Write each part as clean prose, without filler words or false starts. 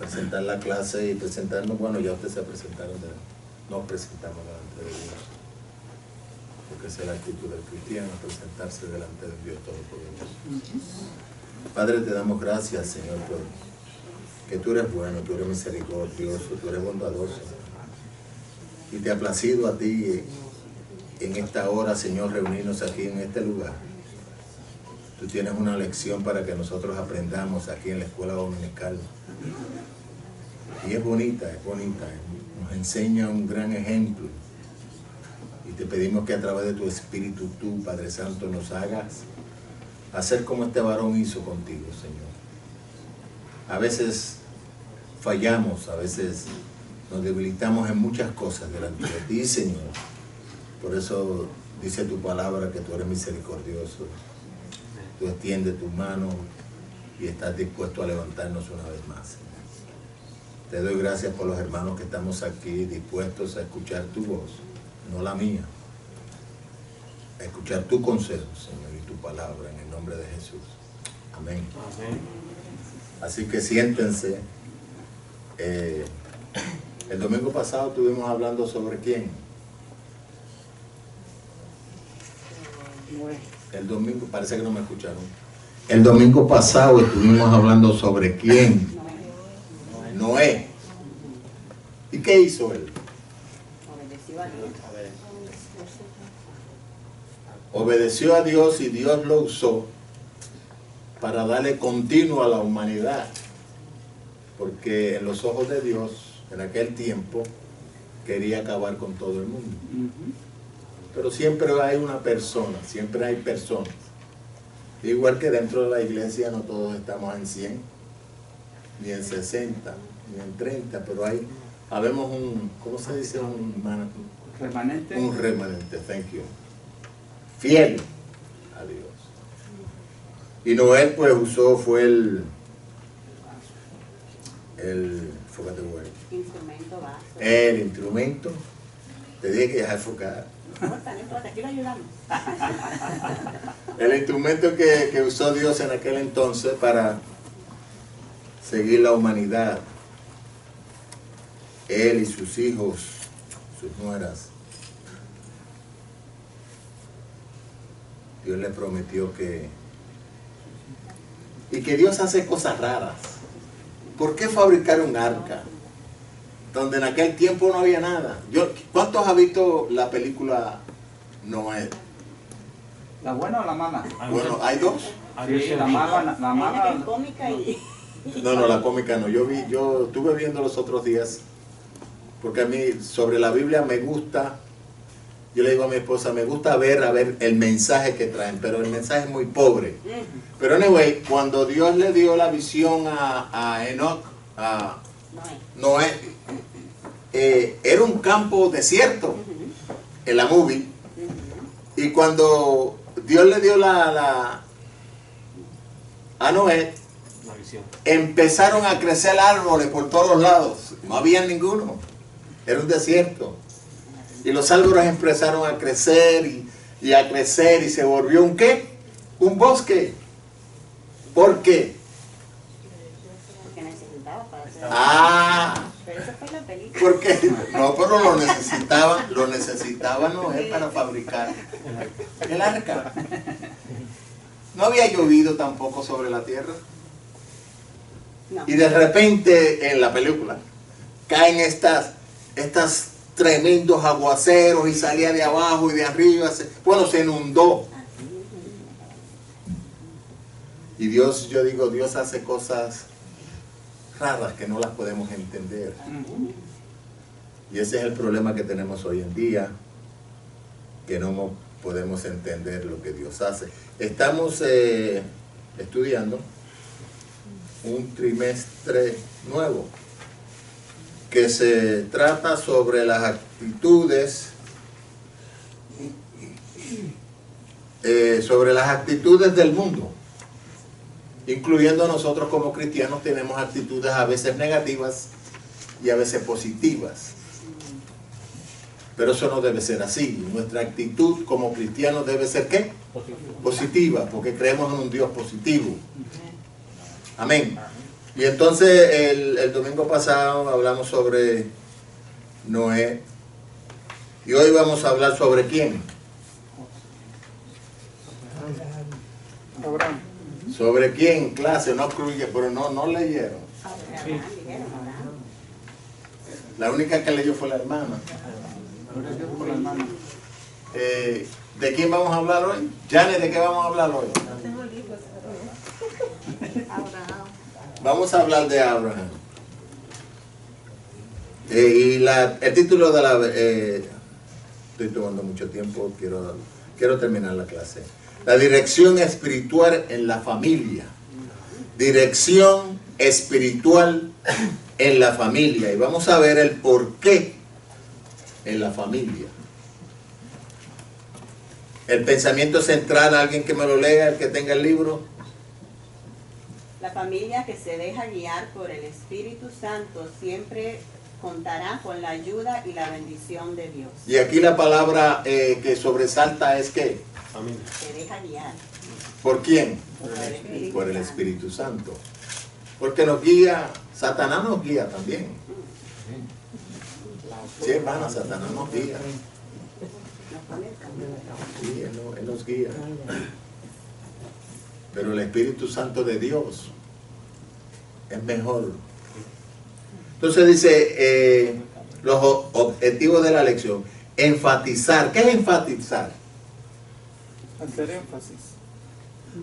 presentar la clase y presentarnos. Bueno, ya ustedes se presentaron, nos presentamos delante de Dios, porque esa es la actitud del cristiano, presentarse delante de Dios Todopoderoso. Padre, te damos gracias, Señor, por que tú eres bueno, tú eres misericordioso, tú eres bondadoso, y te ha placido a ti en esta hora, Señor, reunirnos aquí en este lugar. Tú tienes una lección para que nosotros aprendamos aquí en la escuela dominical. Y es bonita, nos enseña un gran ejemplo. Y te pedimos que a través de tu Espíritu, tú, Padre Santo, nos hagas hacer como este varón hizo contigo, Señor. A veces fallamos, a veces nos debilitamos en muchas cosas delante de ti, Señor. Por eso dice tu palabra que tú eres misericordioso. Tú extiendes tu mano y estás dispuesto a levantarnos una vez más, Señor. Te doy gracias por los hermanos que estamos aquí dispuestos a escuchar tu voz, no la mía. A escuchar tu consejo, Señor, y tu palabra en el nombre de Jesús. Amén. Amén. Así que siéntense. El domingo pasado estuvimos hablando sobre quién. El domingo, parece que no me escucharon. El domingo pasado estuvimos hablando sobre quién. Noé. ¿Y qué hizo él? Obedeció a Dios. Obedeció a Dios y Dios lo usó para darle continuo a la humanidad. Porque en los ojos de Dios, en aquel tiempo, quería acabar con todo el mundo. Pero siempre hay una persona, siempre hay personas. Igual que dentro de la iglesia no todos estamos en 100, ni en 60, ni en 30, pero habemos un, ¿cómo se dice? Remanente. Un remanente, thank you. Fiel a Dios. Y Noé pues fue el Instrumento básico. El instrumento. Te dije que dejar enfocar. No importa, aquí lo ayudamos. El instrumento que usó Dios en aquel entonces para seguir la humanidad. Él y sus hijos, sus nueras. Dios le prometió que Dios hace cosas raras. ¿Por qué fabricar un arca donde en aquel tiempo no había nada? ¿Cuántos han visto la película Noé? ¿La buena o la mala? Bueno, hay dos. Sí, la mala. Hay una cómica y... No, la cómica no. Yo estuve viendo los otros días, porque a mí sobre la Biblia me gusta. Yo le digo a mi esposa, me gusta ver el mensaje que traen, pero el mensaje es muy pobre. Pero anyway, cuando Dios le dio la visión a Enoch, a Noé, era un campo desierto en la movie. Y cuando Dios le dio a Noé, empezaron a crecer árboles por todos lados. No había ninguno. Era un desierto. Y los árboles empezaron a crecer y a crecer y se volvió ¿un qué? Un bosque. ¿Por qué? Porque necesitaba para hacer... Pero eso fue la película. Porque no, pero lo necesitaba Noé para fabricar el arca. No había llovido tampoco sobre la tierra. No. Y de repente en la película caen estas tremendos aguaceros y salía de abajo y de arriba, se inundó. Y Dios, yo digo, Dios hace cosas raras que no las podemos entender. Y ese es el problema que tenemos hoy en día, que no podemos entender lo que Dios hace. Estamos estudiando un trimestre nuevo que se trata sobre las actitudes del mundo, incluyendo nosotros como cristianos. Tenemos actitudes a veces negativas y a veces positivas, pero eso no debe ser así. Nuestra actitud como cristianos debe ser ¿qué? Positiva, porque creemos en un Dios positivo. Amén. Y entonces el domingo pasado hablamos sobre Noé. Y hoy vamos a hablar sobre ¿quién? Abraham. ¿Sobre quién? Clase, no incluye, pero no leyeron. La única que leyó fue la hermana. ¿De quién vamos a hablar hoy? Janet, ¿de qué vamos a hablar hoy? Vamos a hablar de Abraham. Y el título de la... estoy tomando mucho tiempo, quiero terminar la clase. La dirección espiritual en la familia. Dirección espiritual en la familia. Y vamos a ver el por qué en la familia. El pensamiento central, alguien que me lo lea, el que tenga el libro. La familia que se deja guiar por el Espíritu Santo siempre contará con la ayuda y la bendición de Dios. Y aquí la palabra que sobresalta es ¿qué? Familia. Se deja guiar. ¿Por quién? Por el Espíritu Por el Santo. Espíritu Santo. Porque nos guía, Satanás nos guía también. Sí, hermana, Satanás nos guía. Sí, él nos guía. Pero el Espíritu Santo de Dios es mejor. Entonces dice, los objetivos de la lección. Enfatizar. ¿Qué es enfatizar? Hacer énfasis.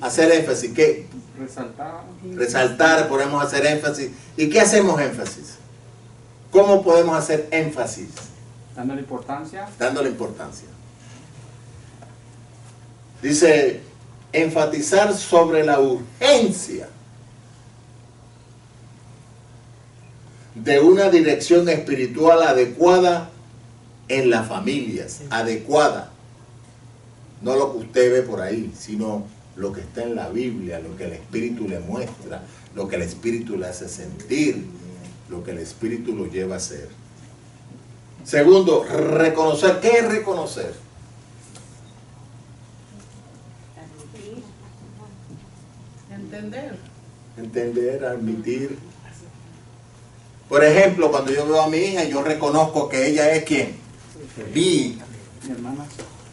Hacer énfasis. ¿Qué? Resaltar. Resaltar, podemos hacer énfasis. ¿Y qué hacemos énfasis? ¿Cómo podemos hacer énfasis? Dándole importancia. Dándole importancia. Dice, enfatizar sobre la urgencia de una dirección espiritual adecuada en las familias. Adecuada. No lo que usted ve por ahí, sino lo que está en la Biblia, lo que el Espíritu le muestra, lo que el Espíritu le hace sentir, lo que el Espíritu lo lleva a hacer. Segundo, reconocer. ¿Qué es reconocer? Entender, admitir. Por ejemplo, cuando yo veo a mi hija, yo reconozco que ella es ¿quién? Mi hija. Mi hermana.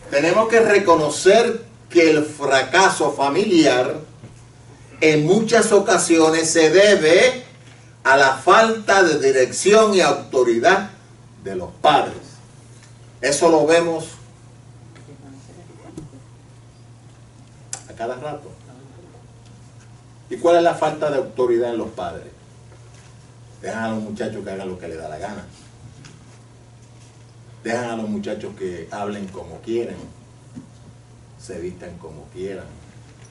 Tenemos que reconocer que el fracaso familiar en muchas ocasiones se debe a la falta de dirección y autoridad de los padres. Eso lo vemos a cada rato. ¿Y cuál es la falta de autoridad en los padres? Dejan a los muchachos que hagan lo que les da la gana. Dejan a los muchachos que hablen como quieran, se vistan como quieran.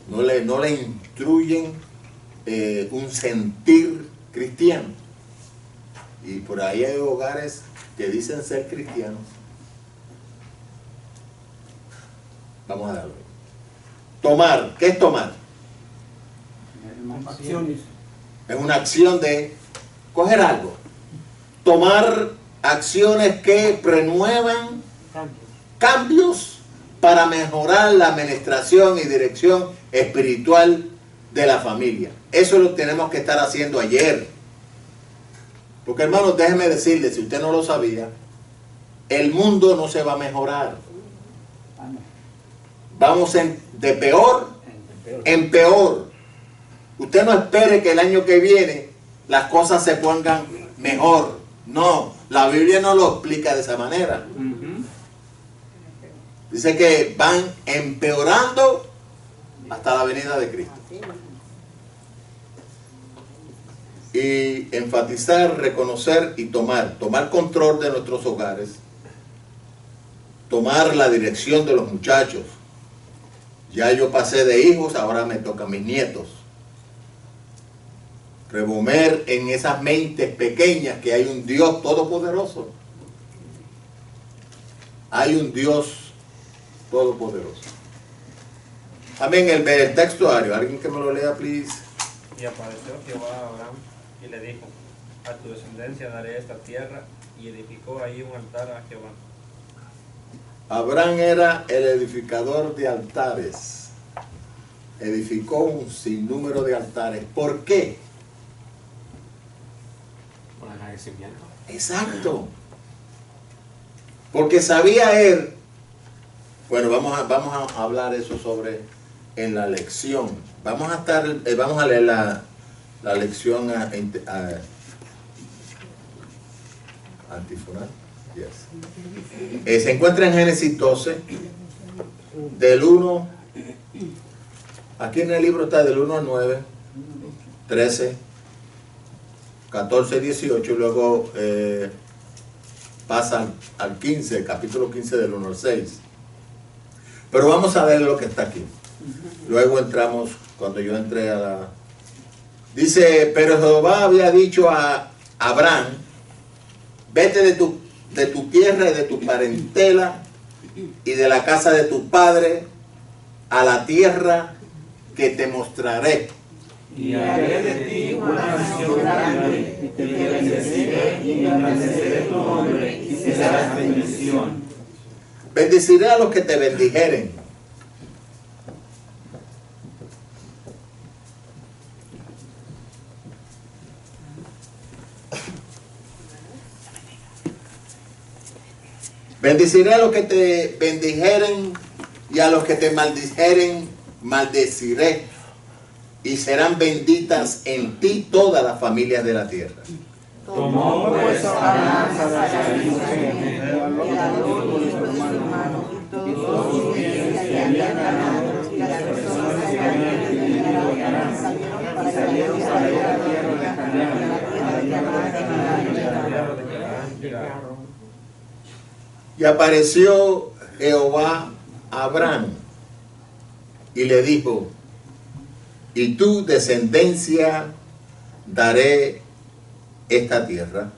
No le instruyen un sentir cristiano. Y por ahí hay hogares que dicen ser cristianos. Vamos a darlo. Tomar. ¿Qué es tomar? Acciones. Es una acción de coger algo. Tomar acciones que promuevan cambios para mejorar la administración y dirección espiritual de la familia. Eso lo tenemos que estar haciendo ayer. Porque hermanos, déjenme decirles, si usted no lo sabía, el mundo no se va a mejorar. Vamos de peor en peor. Usted no espere que el año que viene las cosas se pongan mejor. No, la Biblia no lo explica de esa manera. Dice que van empeorando hasta la venida de Cristo. Y enfatizar, reconocer y tomar control de nuestros hogares, tomar la dirección de los muchachos. Ya yo pasé de hijos, ahora me tocan mis nietos. Remover en esas mentes pequeñas que hay un Dios todopoderoso. Hay un Dios todopoderoso. Amén. El textuario, alguien que me lo lea, please. Y apareció Jehová a Abraham y le dijo, a tu descendencia daré esta tierra, y edificó ahí un altar a Jehová. Abraham era el edificador de altares. Edificó un sinnúmero de altares. ¿Por qué? Por agradecimiento. Exacto. Porque sabía él, bueno, vamos a hablar eso sobre en la lección. Vamos a leer la lección antifonal. Yes. Se encuentra en Génesis 12, del 1, aquí en el libro está del 1 al 9, 13, 14, 18, y luego pasa al 15, capítulo 15 del 1 al 6. Pero vamos a ver lo que está aquí. Luego entramos, cuando yo entré a la... Dice, pero Jehová había dicho a Abraham, vete de tu tierra y de tu parentela y de la casa de tu padre a la tierra que te mostraré. Y haré de ti una nación grande, y te bendeciré y engrandeceré tu nombre, y serás bendición. Bendeciré a los que te bendijeren. Bendeciré a los que te bendijeren y a los que te maldijeren, maldeciré. Y serán benditas en ti todas las familias de la tierra. Tomó pues Abraham a su mujer, y a los de su hermano, y todos sus bienes que habían ganado, y las personas que habían venido de Abraham, salieron para ir a la tierra de Canaán, Y apareció Jehová a Abraham y le dijo, y tu descendencia daré esta tierra.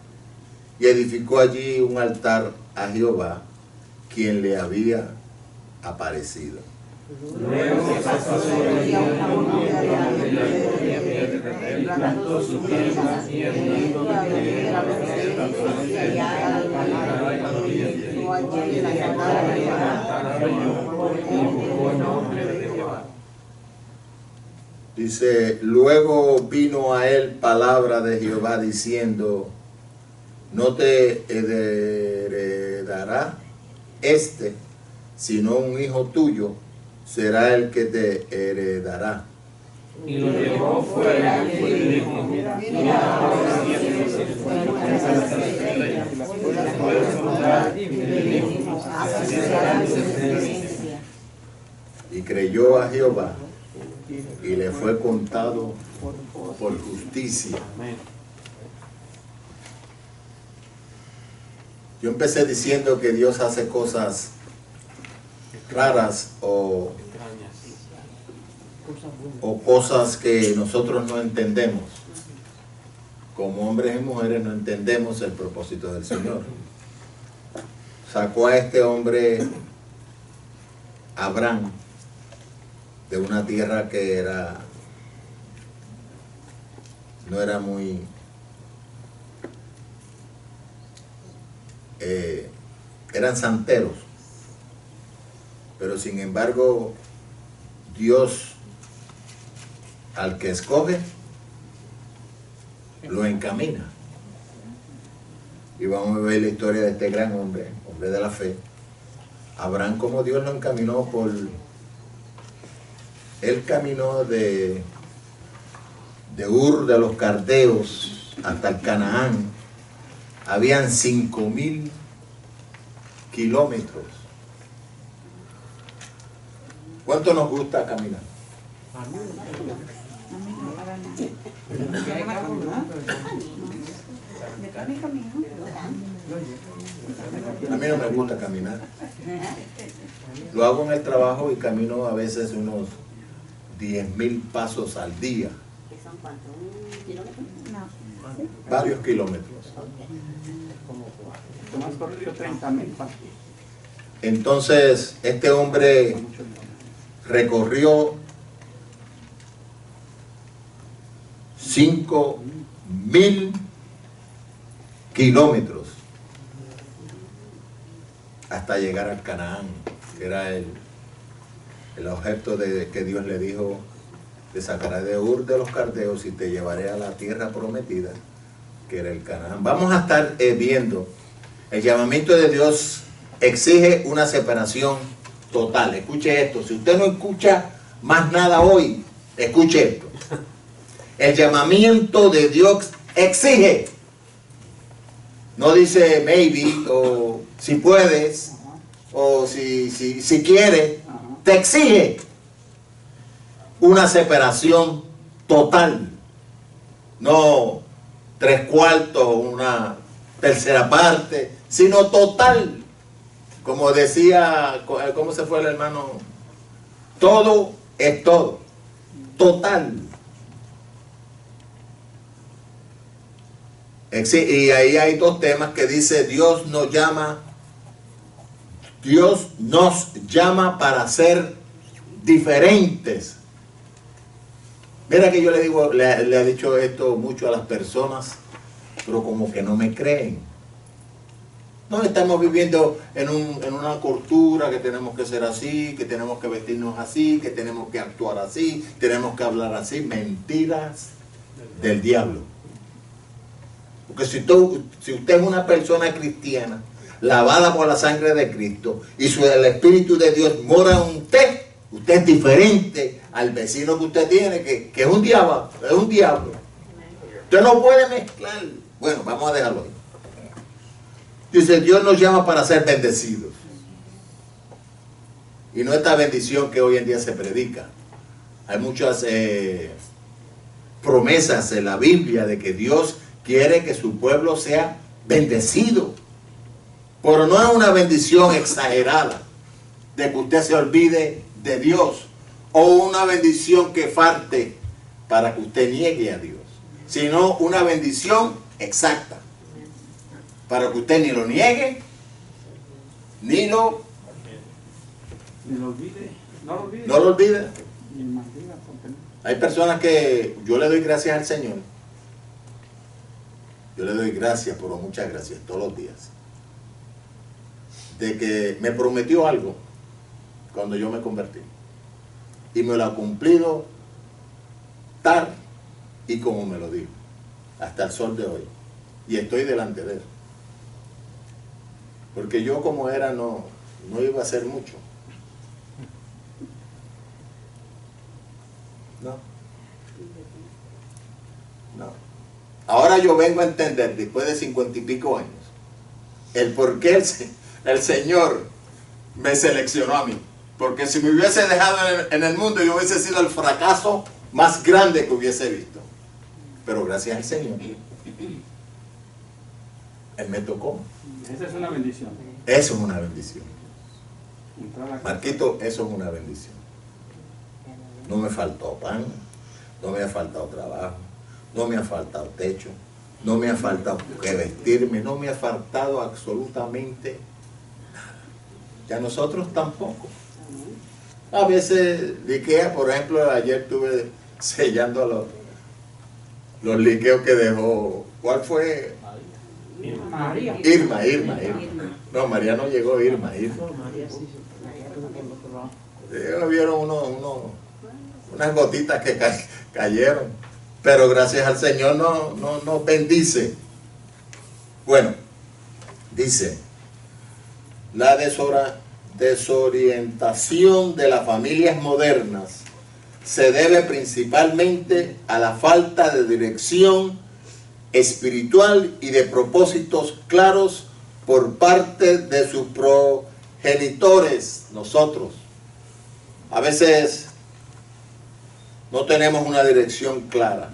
Y edificó allí un altar a Jehová, quien le había aparecido. Luego pasó sobre ella una montaña de plantó su tienda y entrando de la Dice, luego vino a él palabra de Jehová diciendo, no te heredará sino un hijo tuyo será el que te heredará. Y lo llevó fuera y le dijo, mira ahora y creyó a Jehová y le fue contado por justicia. Yo empecé diciendo que Dios hace cosas raras o cosas que nosotros no entendemos. Como hombres y mujeres no entendemos el propósito del Señor. Sacó a este hombre, Abraham, de una tierra que no era muy eran santeros, pero sin embargo Dios al que escoge lo encamina. Y vamos a ver la historia de este gran hombre de la fe, Abraham, como Dios lo encaminó él caminó de Ur de los Caldeos hasta el Canaán. Habían 5.000 kilómetros. ¿Cuánto nos gusta caminar? A mí no me gusta caminar. Lo hago en el trabajo y camino a veces unos 10.000 pasos al día. ¿Qué son cuántos? ¿Un kilómetro? No. Varios kilómetros. más corrido 30.000 pasos. Entonces, este hombre recorrió 5.000 kilómetros hasta llegar al Canaán, que era el objeto que Dios le dijo: te sacaré de Ur de los Caldeos y te llevaré a la tierra prometida, que era el Canaán. Vamos a estar viendo, el llamamiento de Dios exige una separación total. Escuche esto, si usted no escucha más nada hoy, escuche esto. El llamamiento de Dios exige, no dice maybe, o si puedes, o si quieres, te exige una separación total, no 3/4, una tercera parte, sino total. Como decía, ¿cómo se fue el hermano? Todo es todo, total. Y ahí hay dos temas que dice Dios nos llama para ser diferentes. Mira que yo le digo, le he dicho esto mucho a las personas, pero como que no me creen. No estamos viviendo en una cultura que tenemos que ser así, que tenemos que vestirnos así, que tenemos que actuar así, tenemos que hablar así. Mentiras del diablo. Porque si usted es una persona cristiana, lavada por la sangre de Cristo, y el Espíritu de Dios mora en usted es diferente al vecino que usted tiene, que es un diablo, Usted no puede mezclar. Bueno, vamos a dejarlo ahí. Dice, Dios nos llama para ser bendecidos. Y no esta bendición que hoy en día se predica. Hay muchas promesas en la Biblia de que Dios quiere que su pueblo sea bendecido. Pero no es una bendición exagerada, de que usted se olvide de Dios, o una bendición que falte para que usted niegue a Dios, sino una bendición exacta, para que usted ni lo niegue, ni lo olvide, no lo olvide. Hay personas que yo le doy gracias al Señor, yo le doy gracias, pero muchas gracias, todos los días, de que me prometió algo cuando yo me convertí, y me lo ha cumplido tal y como me lo dijo, hasta el sol de hoy, y estoy delante de él, porque yo como era no iba a hacer mucho, no. Ahora yo vengo a entender, después de 50 y pico años, el por qué el Señor me seleccionó a mí. Porque si me hubiese dejado en el mundo, yo hubiese sido el fracaso más grande que hubiese visto. Pero gracias al Señor, Él me tocó. Esa es una bendición. Eso es una bendición. Marquito, eso es una bendición. No me faltó pan, no me ha faltado trabajo, no me ha faltado techo, no me ha faltado que vestirme, no me ha faltado absolutamente nada. Y a nosotros tampoco. A veces liquea, por ejemplo, ayer estuve sellando los liqueos que dejó. ¿Cuál fue? María. Irma. No, María no llegó, Irma. Vieron unas gotitas que cayeron. Pero gracias al Señor nos bendice. Bueno, dice, la desorientación de las familias modernas se debe principalmente a la falta de dirección espiritual y de propósitos claros por parte de sus progenitores, nosotros. A veces no tenemos una dirección clara.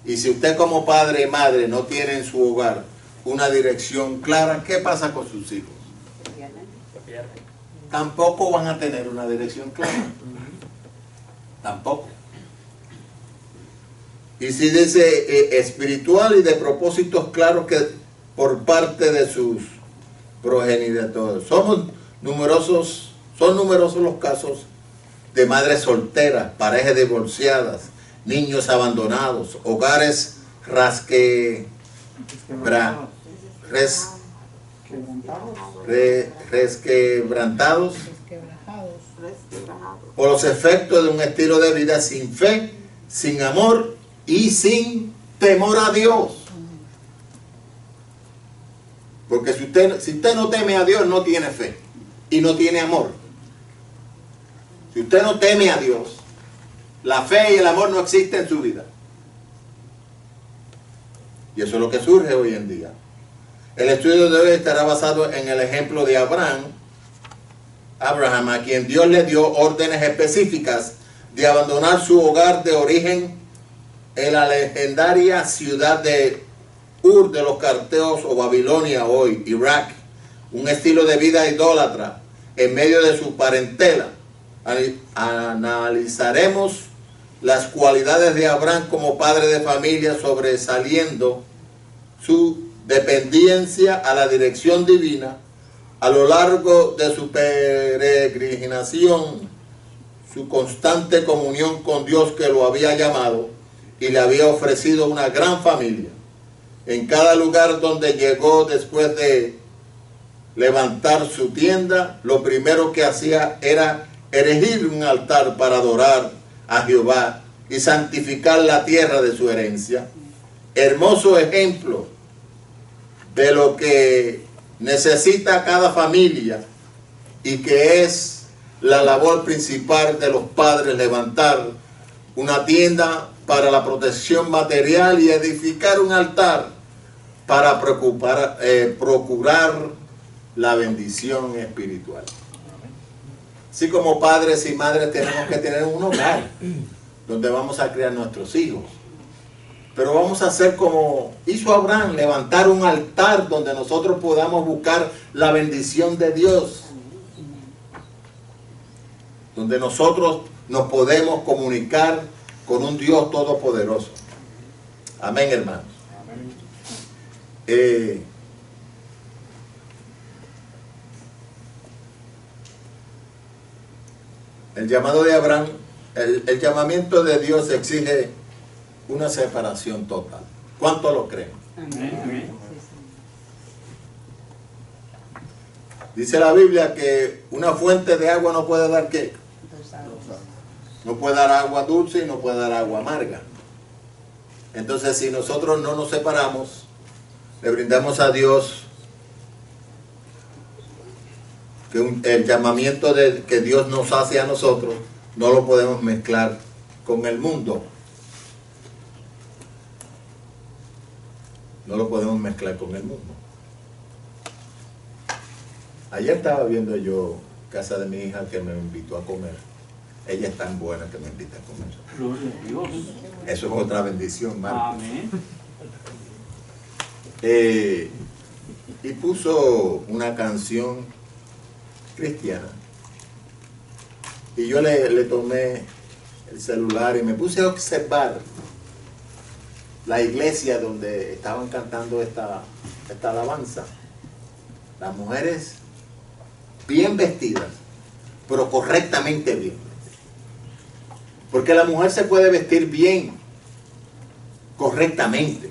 Y si usted como padre y madre no tiene en su hogar una dirección clara, ¿qué pasa con sus hijos? Tampoco van a tener una dirección clara. Tampoco. Y si dice espiritual y de propósitos claros que por parte de sus progenitores. Son numerosos los casos de madres solteras, parejas divorciadas, niños abandonados, hogares resquebrantados por los efectos de un estilo de vida sin fe, sin amor y sin temor a Dios. Porque si usted no teme a Dios, no tiene fe y no tiene amor. Si usted no teme a Dios, la fe y el amor no existen en su vida. Y eso es lo que surge hoy en día. El estudio de hoy estará basado en el ejemplo de Abraham, a quien Dios le dio órdenes específicas de abandonar su hogar de origen en la legendaria ciudad de Ur de los Caldeos o Babilonia hoy, Irak, un estilo de vida idólatra en medio de su parentela. Analizaremos las cualidades de Abraham como padre de familia, sobresaliendo su dependencia a la dirección divina a lo largo de su peregrinación, su constante comunión con Dios que lo había llamado y le había ofrecido una gran familia. En cada lugar donde llegó después de levantar su tienda, lo primero que hacía era erigir un altar para adorar a Jehová y santificar la tierra de su herencia. Hermoso ejemplo de lo que necesita cada familia y que es la labor principal de los padres: levantar una tienda para la protección material y edificar un altar para procurar la bendición espiritual. Así como padres y madres tenemos que tener un hogar donde vamos a criar nuestros hijos. Pero vamos a hacer como hizo Abraham, levantar un altar donde nosotros podamos buscar la bendición de Dios. Donde nosotros nos podemos comunicar con un Dios todopoderoso. Amén, hermanos. El llamado de Abraham, el llamamiento de Dios exige una separación total. ¿Cuánto lo creen? Amén. Dice la Biblia que una fuente de agua no puede dar ¿qué? No puede dar agua dulce y no puede dar agua amarga. Entonces, si nosotros no nos separamos, le brindamos a Dios que el llamamiento que Dios nos hace a nosotros, no lo podemos mezclar con el mundo. No lo podemos mezclar con el mundo. Ayer estaba viendo yo casa de mi hija que me invitó a comer. Ella es tan buena que me invita a comer. Gloria a Dios. Eso es otra bendición, Marco. Amén. Y puso una canción cristiana. Y yo le tomé el celular y me puse a observar la iglesia donde estaban cantando esta alabanza. Las mujeres bien vestidas, pero correctamente bien. Porque la mujer se puede vestir bien, correctamente.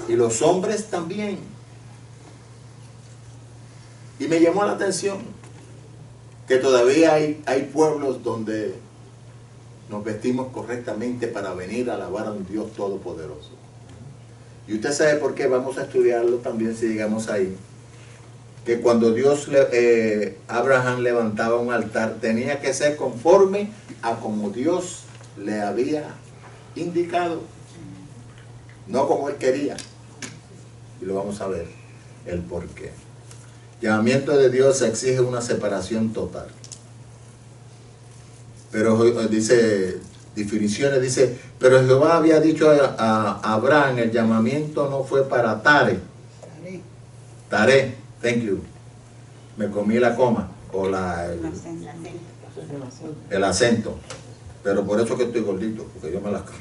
Y los hombres también. Y me llamó la atención que todavía hay pueblos donde nos vestimos correctamente para venir a alabar a un Dios todopoderoso. Y usted sabe por qué, vamos a estudiarlo también si llegamos ahí. Que cuando Abraham levantaba un altar, tenía que ser conforme a como Dios le había indicado, no como él quería. Y lo vamos a ver el por qué. Llamamiento de Dios exige una separación total. Pero dice, definiciones, dice, pero Jehová había dicho a Abraham, el llamamiento no fue para Tare, thank you, me comí la coma, o el acento, pero por eso que estoy gordito, porque yo me las como.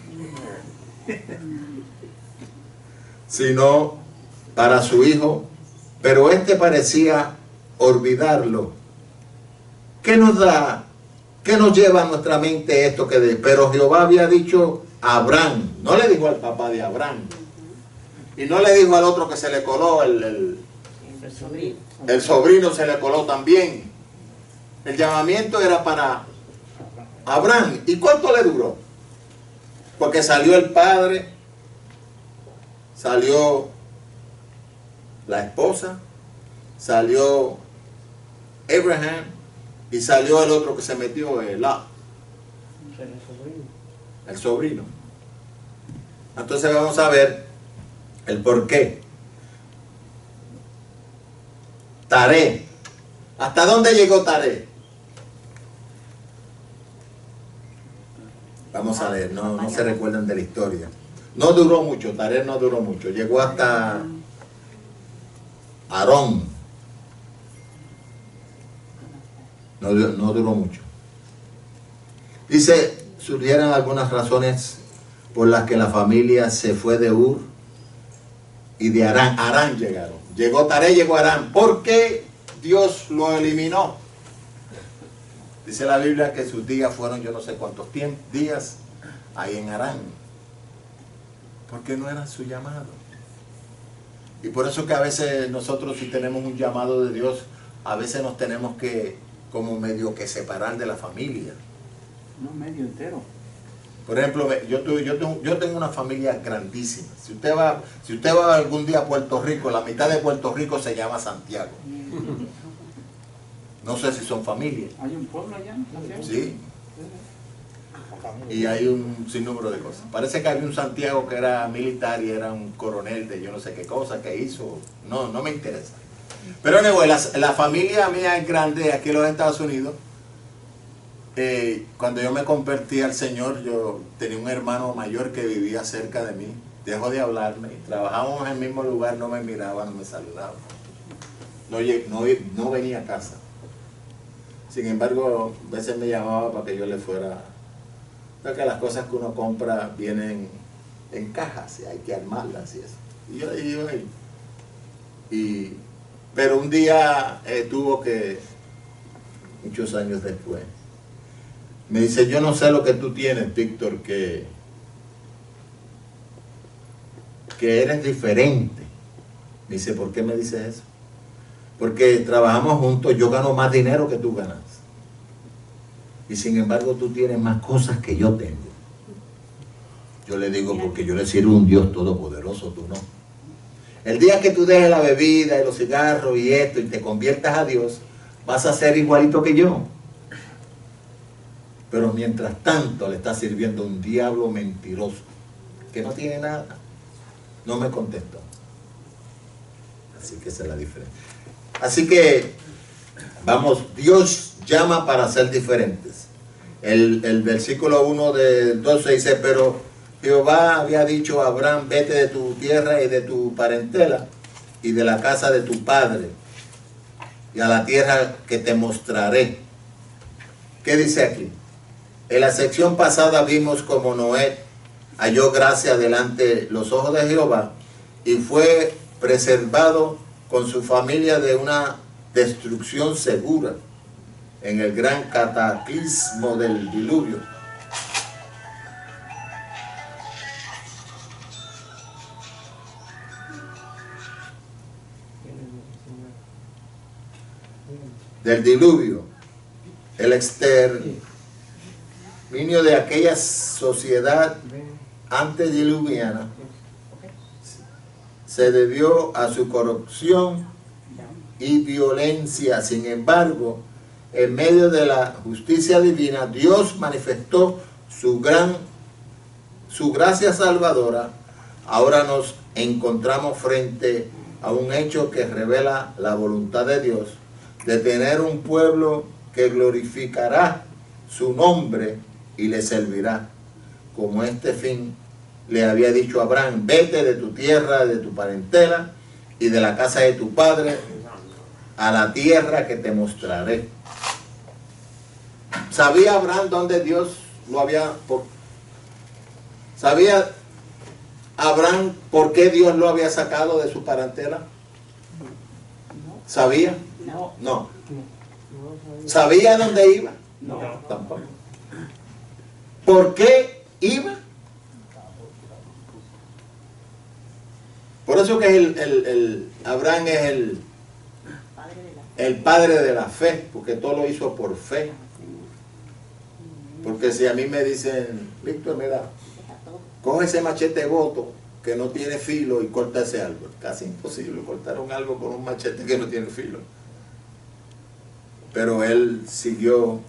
Sino para su hijo, pero este parecía olvidarlo. ¿Qué nos da? ¿Qué nos lleva a nuestra mente esto que pero Jehová había dicho a Abraham? No le dijo al papá de Abraham. Y no le dijo al otro que se le coló, el sobrino se le coló también. El llamamiento era para Abraham. ¿Y cuánto le duró? Porque salió el padre, salió la esposa, salió Abraham y salió el otro que se metió, Lot, el sobrino. Entonces vamos a ver el por qué. Taré. ¿Hasta dónde llegó Taré? Vamos a ver, no se recuerdan de la historia. No duró mucho, Taré no duró mucho. Llegó hasta Aarón. No duró mucho. Dice, surgieron algunas razones por las que la familia se fue de Ur y de Harán. Harán llegaron. Llegó Taré, llegó Harán. ¿Por qué Dios lo eliminó? Dice la Biblia que sus días fueron yo no sé cuántos días ahí en Harán. Porque no era su llamado. Y por eso que a veces nosotros, si tenemos un llamado de Dios, a veces nos tenemos que como medio que separar de la familia. No, medio entero. Por ejemplo, yo tengo una familia grandísima. Si usted va algún día a Puerto Rico, la mitad de Puerto Rico se llama Santiago. No sé si son familias. ¿Hay un pueblo allá en Santiago? Sí. Y hay un sinnúmero de cosas. Parece que había un Santiago que era militar y era un coronel de yo no sé qué cosa que hizo. No me interesa. Pero anyway, la familia mía es grande aquí en los Estados Unidos. Cuando yo me convertí al Señor, yo tenía un hermano mayor que vivía cerca de mí. Dejó de hablarme. Trabajábamos en el mismo lugar, no me miraba, no me saludaba. No venía a casa. Sin embargo, a veces me llamaba para que yo le fuera. Porque las cosas que uno compra vienen en cajas y hay que armarlas y eso. Y yo iba ahí. Pero un día tuvo que, muchos años después, me dice, yo no sé lo que tú tienes, Víctor, que eres diferente. Me dice, ¿por qué me dices eso? Porque trabajamos juntos, yo gano más dinero que tú ganas. Y sin embargo tú tienes más cosas que yo tengo. Yo le digo, porque yo le sirvo a un Dios todopoderoso, tú no. El día que tú dejes la bebida y los cigarros y esto y te conviertas a Dios, vas a ser igualito que yo. Pero mientras tanto le estás sirviendo a un diablo mentiroso que no tiene nada. No me contestó. Así que esa es la diferencia. Así que, vamos, Dios llama para ser diferentes. El versículo 1 del 12 dice, pero Jehová había dicho a Abraham, vete de tu tierra y de tu parentela y de la casa de tu padre y a la tierra que te mostraré. ¿Qué dice aquí? En la sección pasada vimos como Noé halló gracia delante los ojos de Jehová y fue preservado con su familia de una destrucción segura en el gran cataclismo del diluvio. Del diluvio, el exterminio de aquella sociedad antediluviana se debió a su corrupción y violencia. Sin embargo, en medio de la justicia divina, Dios manifestó su gracia salvadora. Ahora nos encontramos frente a un hecho que revela la voluntad de Dios de tener un pueblo que glorificará su nombre y le servirá. Como este fin le había dicho a Abraham, vete de tu tierra, de tu parentela y de la casa de tu padre a la tierra que te mostraré. ¿Sabía Abraham dónde Dios lo había... ¿Sabía Abraham por qué Dios lo había sacado de su parentela? ¿Sabía? No. ¿Sabía dónde iba? No. Tampoco. ¿Por qué iba? Por eso que Abraham es el padre de la fe, porque todo lo hizo por fe. Porque si a mí me dicen, Víctor, mira, coge ese machete goto que no tiene filo y corta ese árbol. Casi imposible cortar un árbol con un machete que no tiene filo. Pero él siguió.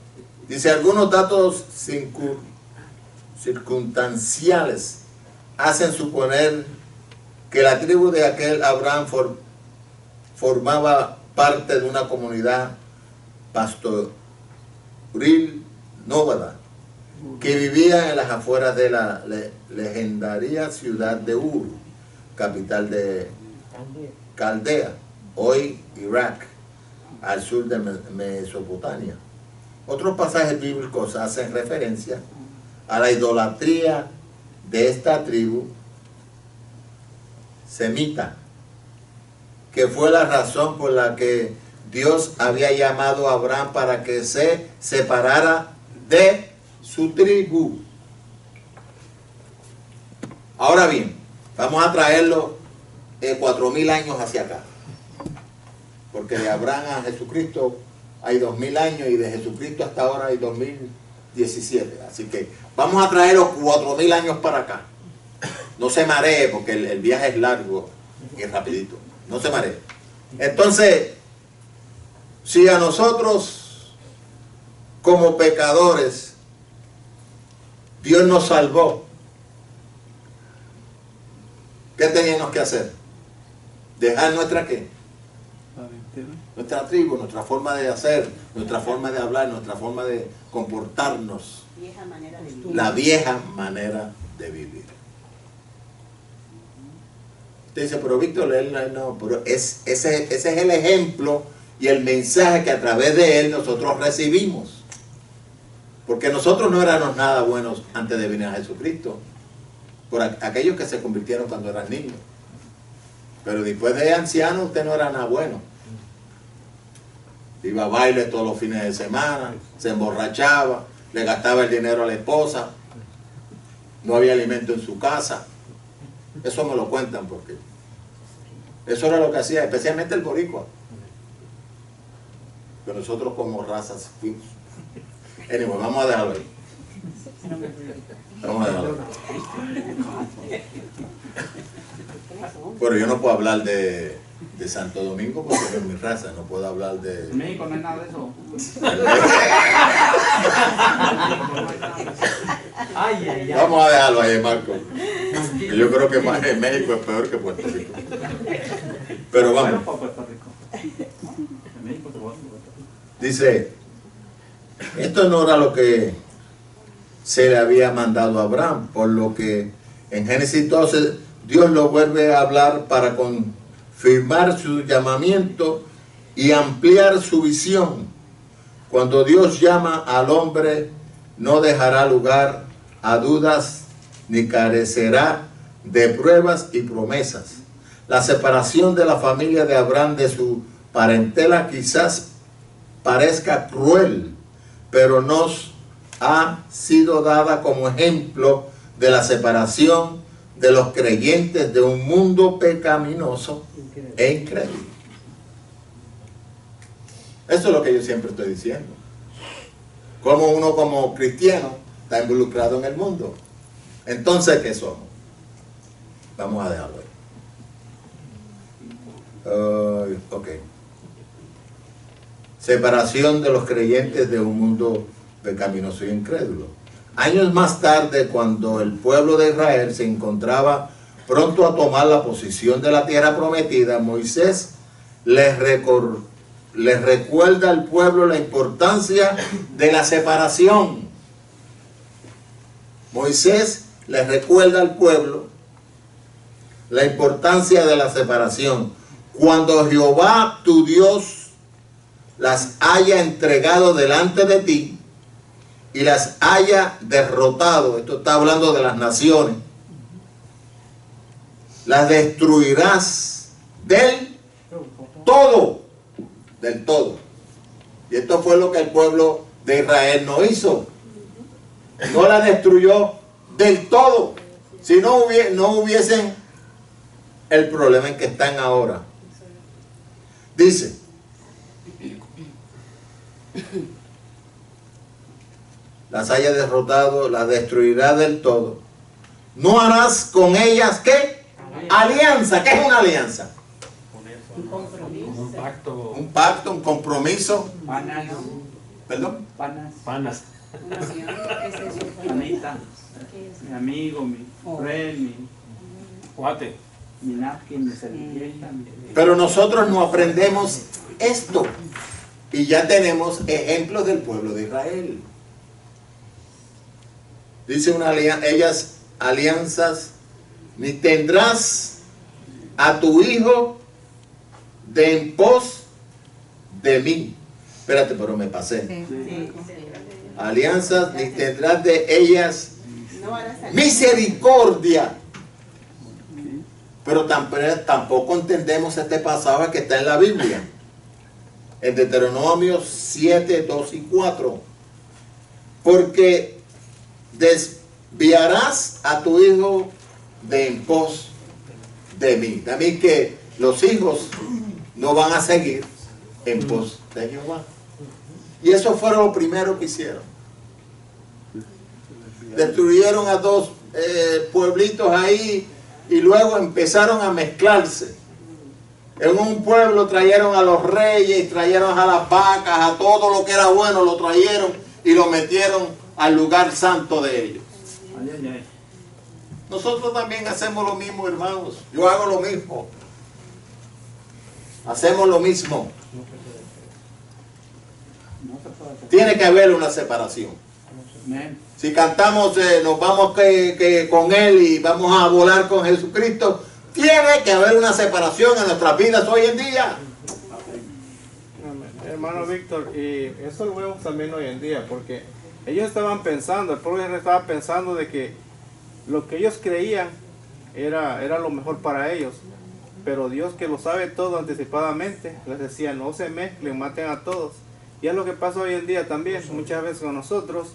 Dice, algunos datos circunstanciales hacen suponer que la tribu de aquel Abraham formaba parte de una comunidad pastoril nómada que vivía en las afueras de la legendaria ciudad de Ur, capital de Caldea, hoy Irak, al sur de Mesopotamia. Otros pasajes bíblicos hacen referencia a la idolatría de esta tribu semita, que fue la razón por la que Dios había llamado a Abraham para que se separara de su tribu. Ahora bien, vamos a traerlo 4000 años hacia acá, porque de Abraham a Jesucristo hay 2000 años y de Jesucristo hasta ahora hay 2017, así que vamos a traerlo 4000 años para acá. No se maree porque el viaje es largo y rapidito, no se maree. Entonces, si a nosotros como pecadores Dios nos salvó, ¿qué teníamos que hacer? Dejar nuestra ¿qué? Nuestra tribu, nuestra forma de hacer, nuestra forma de hablar, nuestra forma de comportarnos, Vieja manera de vivir. la vieja manera de vivir. Usted dice, pero Víctor, él no, pero ese es el ejemplo y el mensaje que a través de él nosotros recibimos. Porque nosotros no éramos nada buenos antes de venir a Jesucristo, por aquellos que se convirtieron cuando eran niños. Pero después de anciano usted no era nada bueno. Iba a bailes todos los fines de semana, se emborrachaba, le gastaba el dinero a la esposa, no había alimento en su casa. Eso me lo cuentan porque eso era lo que hacía, especialmente el boricua. Pero nosotros como razas fuimos. Anyway, vamos a dejarlo ahí. Vamos a dejarlo ahí. Pero yo no puedo hablar de Santo Domingo porque no es mi raza, no puedo hablar de... En México no hay nada de eso. Vamos a dejarlo ahí, Marco. Yo creo que más en México es peor que Puerto Rico. Pero vamos. Dice, esto no era lo que se le había mandado a Abraham, por lo que en Génesis 12 Dios lo vuelve a hablar para confirmar su llamamiento y ampliar su visión. Cuando Dios llama al hombre, no dejará lugar a dudas ni carecerá de pruebas y promesas. La separación de la familia de Abraham de su parentela quizás parezca cruel, pero nos ha sido dada como ejemplo de la separación de los creyentes de un mundo pecaminoso e incrédulo. Eso es lo que yo siempre estoy diciendo. Como uno como cristiano está involucrado en el mundo. Entonces, ¿qué somos? Vamos a dejarlo ahí. Ok. Separación de los creyentes de un mundo pecaminoso e incrédulo. Años más tarde, cuando el pueblo de Israel se encontraba pronto a tomar la posición de la tierra prometida, Moisés les recuerda al pueblo la importancia de la separación. Moisés les recuerda al pueblo la importancia de la separación. Cuando Jehová tu Dios las haya entregado delante de ti y las haya derrotado, esto está hablando de las naciones, las destruirás del todo, del todo. Y esto fue lo que el pueblo de Israel no hizo. No la destruyó del todo. Si no hubiesen el problema en que están ahora. Dice, las haya derrotado, las destruirá del todo. No harás con ellas, ¿qué? Alianza, ¿qué es una alianza? Un pacto. Un pacto, un compromiso. Panas. ¿Perdón? Panas. Panas. Una unión, ¿qué es eso? Panita. Mi amigo, mi friend, mi Cuate. napkin, mi servilleta. Pero nosotros no aprendemos esto. Y ya tenemos ejemplos del pueblo de Israel. Dice una alianza, ellas alianzas, ni tendrás a tu hijo de en pos de mí. Espérate, pero me pasé. Sí. Alianzas, ni tendrás de ellas No harás misericordia. Pero tampoco entendemos este pasaje que está en la Biblia. En Deuteronomio 7, 2 y 4. Porque desviarás a tu hijo de en pos de mí. También que los hijos no van a seguir en pos de Jehová. Y eso fue lo primero que hicieron. Destruyeron a dos pueblitos ahí y luego empezaron a mezclarse. En un pueblo trajeron a los reyes, trajeron a las vacas, a todo lo que era bueno lo trajeron y lo metieron al lugar santo de ellos. Ay, ay, ay. Nosotros también hacemos lo mismo, hermanos. Yo hago lo mismo. Hacemos lo mismo. No se puede hacer. Tiene que haber una separación. Amén. Si cantamos, nos vamos con Él y vamos a volar con Jesucristo, tiene que haber una separación en nuestras vidas hoy en día. Amén. Hermano Víctor, y eso lo vemos también hoy en día, porque ellos estaban pensando, el pueblo estaba pensando de que lo que ellos creían era lo mejor para ellos, pero Dios, que lo sabe todo anticipadamente, les decía: no se mezclen, maten a todos. Y es lo que pasa hoy en día también, muchas veces con nosotros,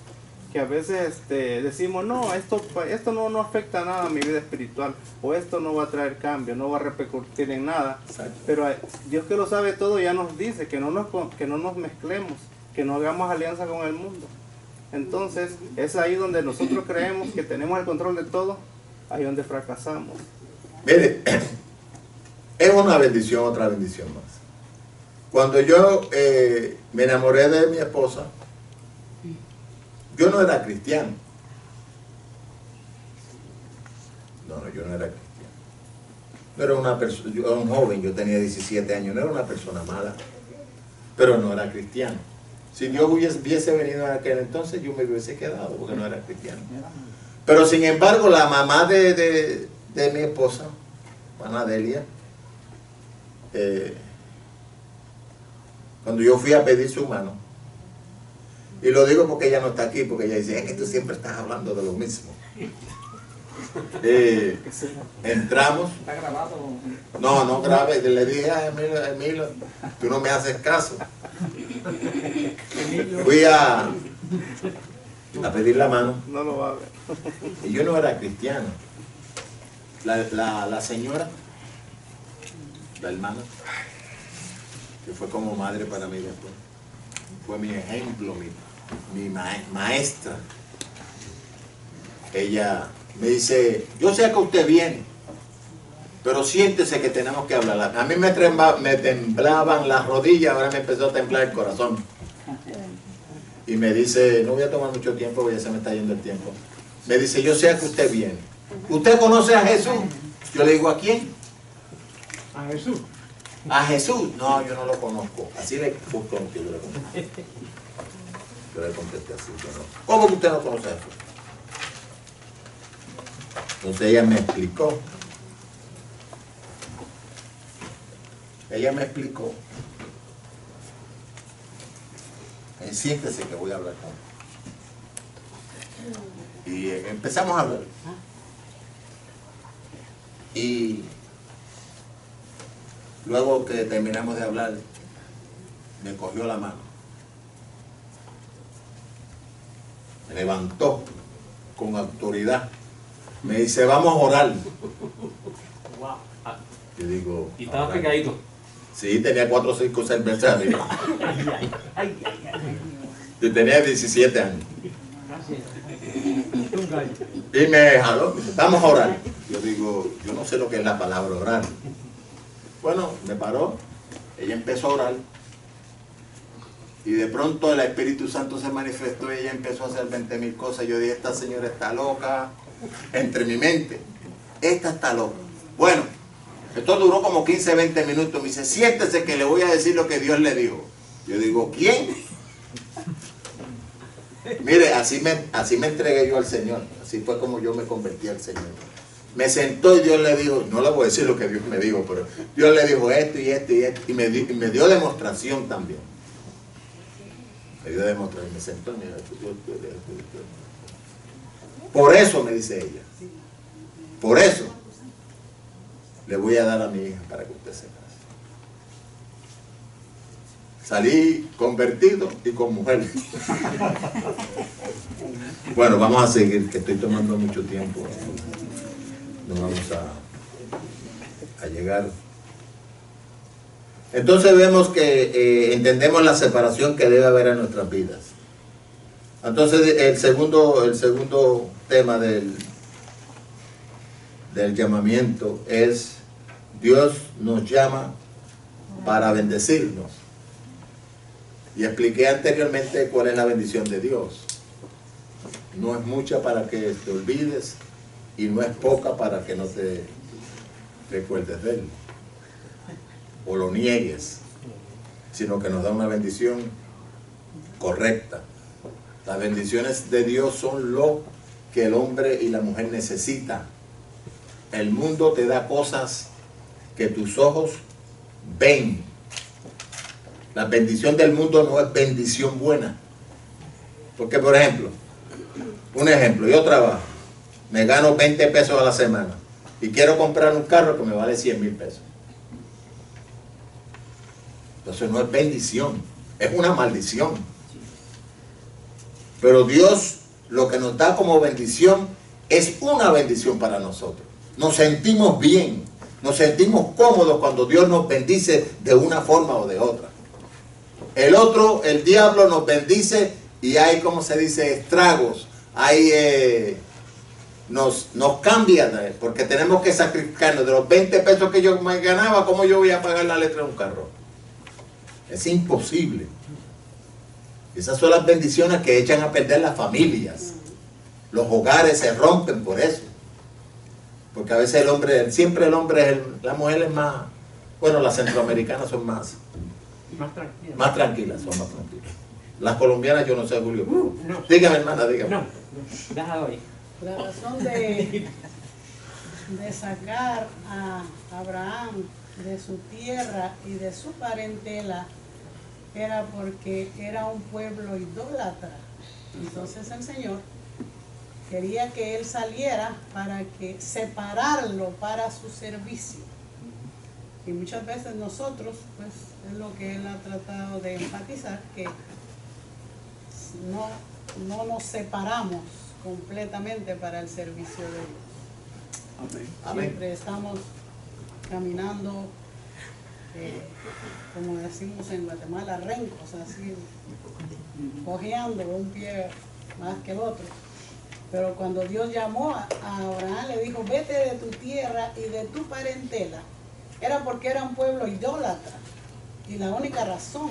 que a veces decimos: no, esto no afecta nada a mi vida espiritual, o esto no va a traer cambio, no va a repercutir en nada. Exacto. Pero Dios, que lo sabe todo, ya nos dice que no nos mezclemos, que no hagamos alianza con el mundo. Entonces es ahí donde nosotros creemos que tenemos el control de todo, ahí donde fracasamos. Mire, es una bendición, otra bendición más. Cuando yo me enamoré de mi esposa, yo no era cristiano. No, yo no era cristiano. No era una persona, yo era un joven, yo tenía 17 años, no era una persona mala, pero no era cristiano. Si Dios hubiese venido en aquel entonces, yo me hubiese quedado porque no era cristiano. Pero sin embargo, la mamá de mi esposa, Juana Delia, cuando yo fui a pedir su mano, y lo digo porque ella no está aquí, porque ella dice: es que tú siempre estás hablando de lo mismo. Entramos. ¿Está grabado? No grave. Le dije a Emilio, tú no me haces caso. Fui a pedir la mano. No lo va a ver. Y yo no era cristiano. La señora, la hermana, que fue como madre para mí después, fue mi ejemplo, mi maestra. Ella me dice: yo sé que usted viene, pero siéntese que tenemos que hablar. A mí me temblaban las rodillas, ahora me empezó a temblar el corazón. Y me dice: no voy a tomar mucho tiempo porque ya se me está yendo el tiempo. Me dice: yo sé que usted viene. ¿Usted conoce a Jesús? Yo le digo: ¿a quién? A Jesús. A Jesús. No, yo no lo conozco. Así le justo yo le contesté. Yo le contesté así: yo no. ¿Cómo que usted no conoce a Jesús? Entonces ella me explicó. Siéntese que voy a hablar con él. Y empezamos a hablar. Y luego que terminamos de hablar, me cogió la mano, me levantó con autoridad, me dice: vamos a orar. Yo digo: Y estaba pegadito. sí, tenía 4 o 5 cervezas. Yo tenía 17 años. Y me jaló, vamos a orar. yo digo, yo no sé lo que es la palabra orar. Bueno, me paró, ella empezó a orar y de pronto el Espíritu Santo se manifestó y ella empezó a hacer 20.000 cosas. Yo dije, esta señora está loca, entre mi mente, esta está loca. Bueno, esto duró como 15, 20 minutos. Me dice, siéntese que le voy a decir lo que Dios le dijo. Yo digo, ¿quién? Mire, así me entregué yo al Señor. Así fue como yo me convertí al Señor. Me sentó y Dios le dijo, no le voy a decir lo que Dios me dijo, pero Dios le dijo esto y esto y esto. Y me dio demostración también. Me dio demostración. Me sentó y me dijo, por eso, me dice ella, por eso le voy a dar a mi hija para que usted se case. Salí convertido y con mujer. Bueno, vamos a seguir, que estoy tomando mucho tiempo. No vamos a llegar. Entonces vemos que entendemos la separación que debe haber en nuestras vidas. Entonces el segundo tema del llamamiento es: Dios nos llama para bendecirnos. Y expliqué anteriormente cuál es la bendición de Dios. No es mucha para que te olvides y no es poca para que no te recuerdes de Él o lo niegues, sino que nos da una bendición correcta. Las bendiciones de Dios son lo que el hombre y la mujer necesitan. El mundo te da cosas que tus ojos ven. La bendición del mundo no es bendición buena. Porque, por ejemplo, yo trabajo, me gano 20 pesos a la semana y quiero comprar un carro que me vale 100,000 pesos. Entonces no es bendición, es una maldición. Pero Dios lo que nos da como bendición es una bendición para nosotros. Nos sentimos bien, nos sentimos cómodos cuando Dios nos bendice de una forma o de otra. El diablo nos bendice y hay, como se dice, estragos, hay, nos cambia, porque tenemos que sacrificarnos. De los 20 pesos que yo me ganaba, ¿cómo yo voy a pagar la letra de un carro? Es imposible. Esas son las bendiciones que echan a perder las familias. Los hogares se rompen por eso. Porque a veces siempre el hombre, la mujer es más, bueno, las centroamericanas son más tranquilas, son más tranquilas. Las colombianas yo no sé, Julio. No. Dígame, hermana, dígame. No, déjalo ahí. La razón de sacar a Abraham de su tierra y de su parentela era porque era un pueblo idólatra. Entonces el Señor quería que él saliera para que separarlo para su servicio. Y muchas veces nosotros, pues es lo que él ha tratado de enfatizar, que no nos separamos completamente para el servicio de Dios. Amén. Siempre estamos caminando, como decimos en Guatemala, rencos, así, cojeando un pie más que el otro. Pero cuando Dios llamó a Abraham, le dijo, vete de tu tierra y de tu parentela, era porque era un pueblo idólatra. Y la única razón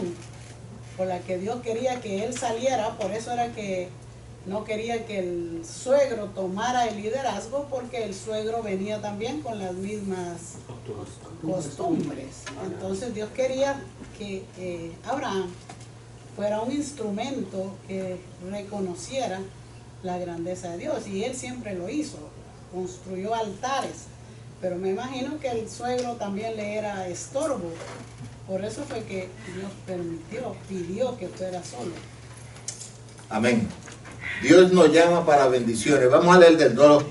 por la que Dios quería que él saliera, por eso era que no quería que el suegro tomara el liderazgo, porque el suegro venía también con las mismas costumbres. Entonces Dios quería que Abraham fuera un instrumento que reconociera la grandeza de Dios, y él siempre lo hizo, construyó altares, pero me imagino que el suegro también le era estorbo, por eso fue que Dios pidió que fuera solo. Amén. Dios nos llama para bendiciones. Vamos a leer del 2,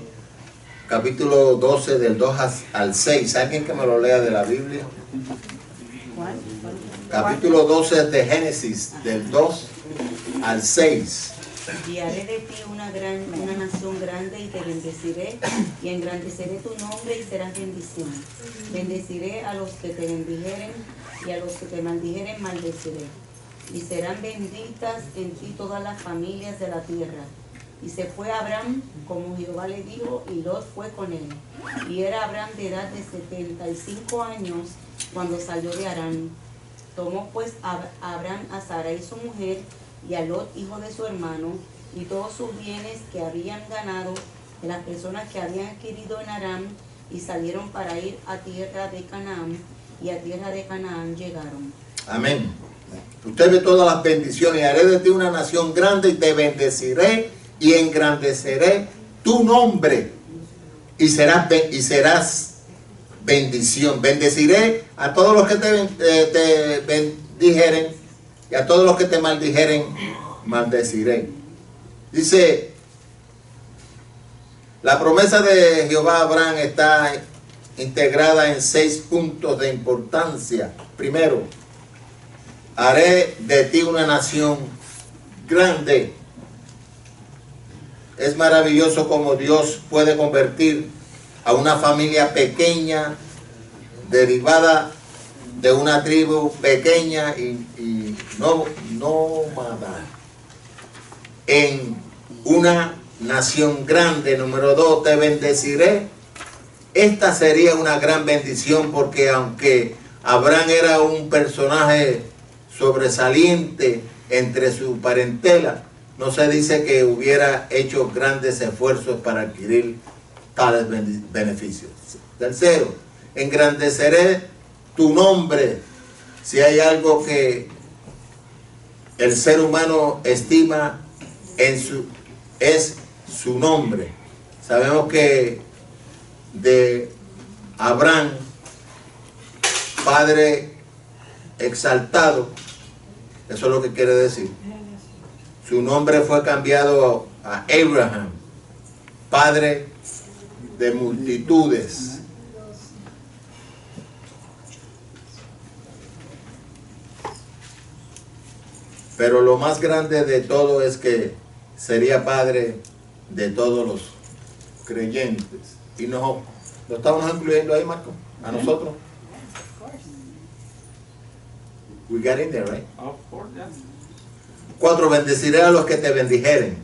capítulo 12, del 2 al 6. ¿Alguien que me lo lea de la Biblia? ¿Cuál? Capítulo 12 de Génesis, del 2 al 6. Y haré de ti una nación grande y te bendeciré y engrandeceré tu nombre y serás bendición. Bendeciré a los que te bendijeren y a los que te maldijeren maldeciré. Y serán benditas en ti todas las familias de la tierra. Y se fue Abraham como Jehová le dijo, y Lot fue con él. Y era Abraham de edad de 75 años cuando salió de Harán. Tomó pues Abraham a Sarai su mujer, y a Lot hijo de su hermano, y todos sus bienes que habían ganado de las personas que habían adquirido en Harán, y salieron para ir a tierra de Canaán, y a tierra de Canaán llegaron. Amén. Usted ve todas las bendiciones. Haré de ti una nación grande y te bendeciré y engrandeceré tu nombre y serás bendición. Bendeciré a todos los que te bendijeren y a todos los que te maldijeren maldeciré. Dice, la promesa de Jehová a Abraham está integrada en 6 puntos de importancia. Primero, haré de ti una nación grande. Es maravilloso cómo Dios puede convertir a una familia pequeña, derivada de una tribu pequeña y nómada, en una nación grande. Número 2, te bendeciré. Esta sería una gran bendición, porque aunque Abraham era un personaje sobresaliente entre su parentela, no se dice que hubiera hecho grandes esfuerzos para adquirir tales beneficios. Tercero, engrandeceré tu nombre. Si hay algo que el ser humano estima es su nombre. Sabemos que de Abraham, padre exaltado, eso es lo que quiere decir. Su nombre fue cambiado a Abraham, padre de multitudes. Pero lo más grande de todo es que sería padre de todos los creyentes. Y ¿lo estamos incluyendo ahí, Marco? ¿A nosotros? We got in there, right? 4, bendeciré a los que te bendijeren.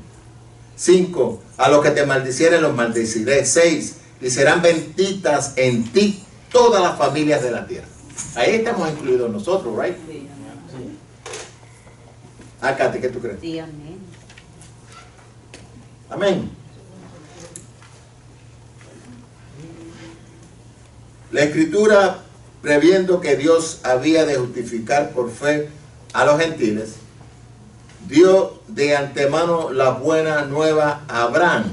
5, a los que te maldicieren los maldeciré. 6, y serán benditas en ti todas las familias de la tierra. Ahí estamos incluidos nosotros, right? Ah, Katy, ¿qué tú crees? Sí, amén. Amén. La Escritura, previendo que Dios había de justificar por fe a los gentiles, dio de antemano la buena nueva a Abraham,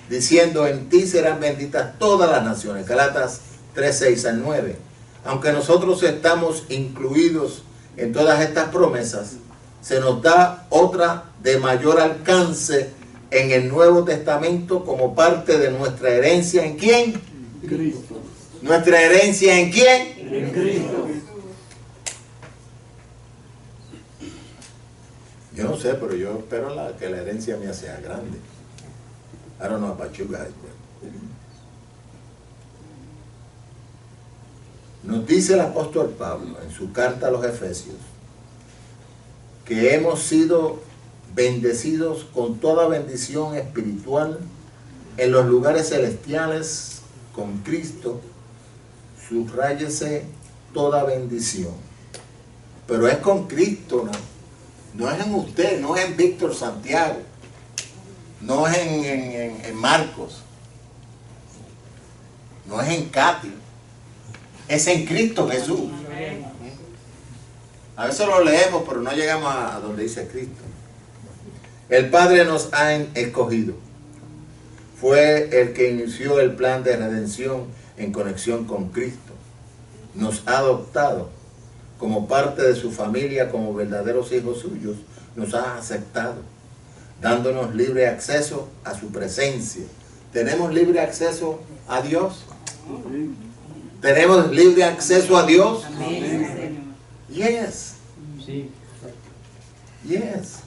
diciendo, en ti serán benditas todas las naciones. Galatas 3:6-9. Aunque nosotros estamos incluidos en todas estas promesas, se nos da otra de mayor alcance en el Nuevo Testamento como parte de nuestra herencia. ¿En quién? Cristo. ¿Nuestra herencia en quién? En Cristo. Yo no sé, pero yo espero que la herencia mía sea grande. I don't know about you guys, but... Nos dice el apóstol Pablo en su carta a los Efesios que hemos sido bendecidos con toda bendición espiritual en los lugares celestiales con Cristo. Subráyese toda bendición. Pero es con Cristo, ¿no? No es en usted, no es en Víctor Santiago, no es en Marcos, no es en Katy, es en Cristo Jesús. A veces lo leemos, pero no llegamos a donde dice Cristo. El Padre nos ha escogido. Fue el que inició el plan de redención en conexión con Cristo. Nos ha adoptado como parte de su familia, como verdaderos hijos suyos. Nos ha aceptado, dándonos libre acceso a su presencia. ¿Tenemos libre acceso a Dios? ¿Tenemos libre acceso a Dios? Amén. Yes. Sí. Yes.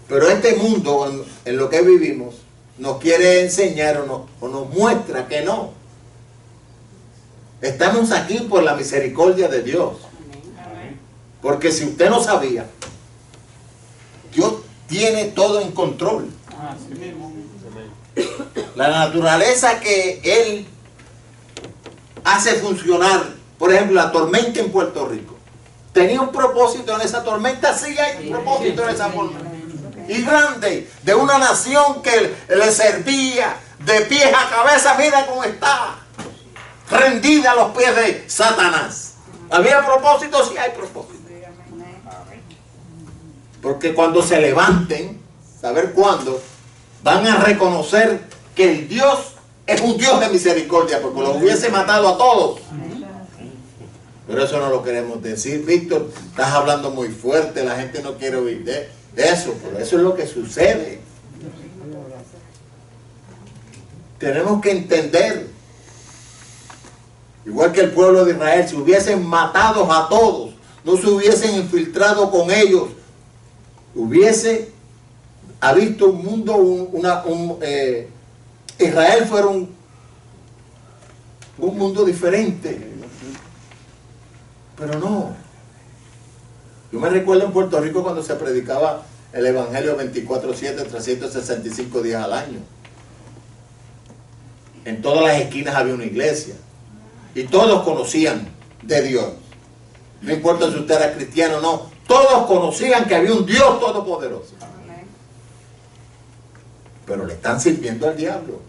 Pero este mundo en lo que vivimos nos quiere enseñar o nos muestra que no. Estamos aquí por la misericordia de Dios. Porque si usted no sabía, Dios tiene todo en control. Así mismo. La naturaleza que Él hace funcionar, por ejemplo, la tormenta en Puerto Rico, ¿tenía un propósito en esa tormenta? Sí, hay un propósito en esa tormenta. Y grande, de una nación que le servía de pies a cabeza, mira cómo está, rendida a los pies de Satanás. ¿Había propósito? Sí, hay propósito. Porque cuando se levanten, saber cuándo, van a reconocer que el Dios es un Dios de misericordia, porque los hubiese matado a todos. Pero eso no lo queremos decir. Víctor, estás hablando muy fuerte, la gente no quiere oír de eso, pero eso es lo que sucede. Tenemos que entender, igual que el pueblo de Israel, si hubiesen matado a todos, no se hubiesen infiltrado con ellos, hubiese visto un mundo, Israel fuera un mundo diferente. Pero no. Yo me recuerdo en Puerto Rico cuando se predicaba el Evangelio 24/7, 365 días al año. En todas las esquinas había una iglesia. Y todos conocían de Dios. No importa si usted era cristiano o no. Todos conocían que había un Dios todopoderoso. Pero le están sirviendo al diablo.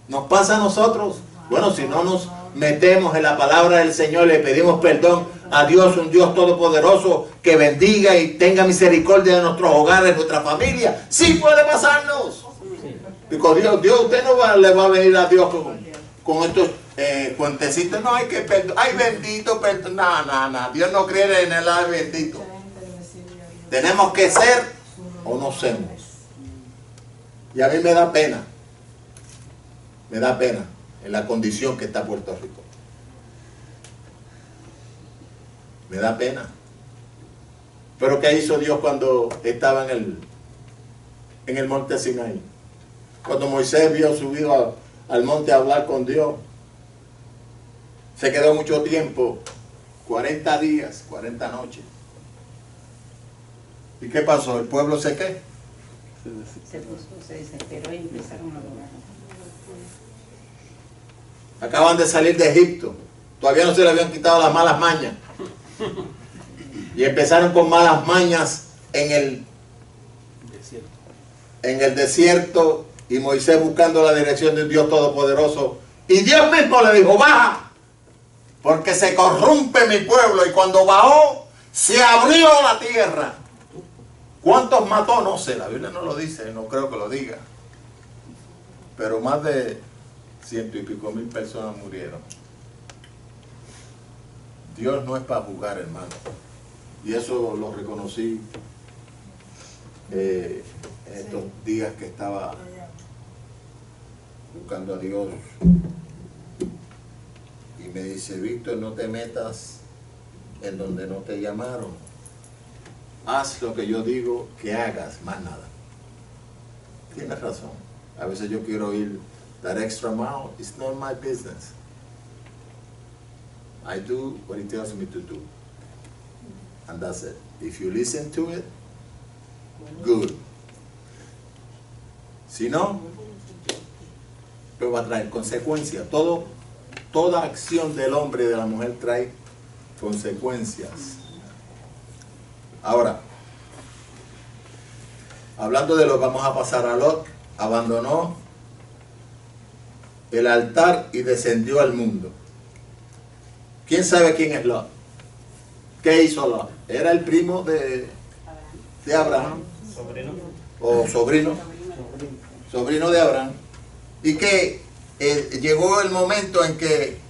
Nos pasa a nosotros. Bueno, si no nos metemos en la palabra del Señor, le pedimos perdón a Dios, un Dios todopoderoso, que bendiga y tenga misericordia de nuestros hogares, nuestra familia. Sí puede pasarnos. Digo, Dios, usted no le va a venir a Dios con estos cuentecitos. No, hay que perdonar. Ay, bendito, perdón. No. Dios no cree en el ay bendito. Tenemos que ser o no sermos. Y a mí me da pena. Me da pena en la condición que está Puerto Rico. Me da pena. Pero ¿qué hizo Dios cuando estaba en el monte Sinaí? Cuando Moisés vio subido al monte a hablar con Dios, se quedó mucho tiempo, 40 días, 40 noches. ¿Y qué pasó? ¿El pueblo se qué? Se desesperó y empezaron a adorar. Acaban de salir de Egipto. Todavía no se le habían quitado las malas mañas. Y empezaron con malas mañas en el desierto. Y Moisés buscando la dirección de un Dios todopoderoso. Y Dios mismo le dijo, baja, porque se corrompe mi pueblo. Y cuando bajó, se abrió la tierra. ¿Cuántos mató? No sé, la Biblia no lo dice, no creo que lo diga. Pero más de 100 y pico mil personas murieron. Dios no es para jugar, hermano. Y eso lo reconocí estos días que estaba buscando a Dios. Y me dice, Víctor, no te metas en donde no te llamaron. Haz lo que yo digo que hagas, más nada. Tienes razón. A veces yo quiero ir that extra mile. It's not my business. I do what he tells me to do. And that's it. If you listen to it, good. Si no, pues va a traer consecuencias. Toda acción del hombre y de la mujer trae consecuencias. Ahora, hablando de lo que vamos a pasar a Lot, abandonó el altar y descendió al mundo. ¿Quién sabe quién es Lot? ¿Qué hizo Lot? Era el primo de Abraham. Sobrino de Abraham. Y que llegó el momento en que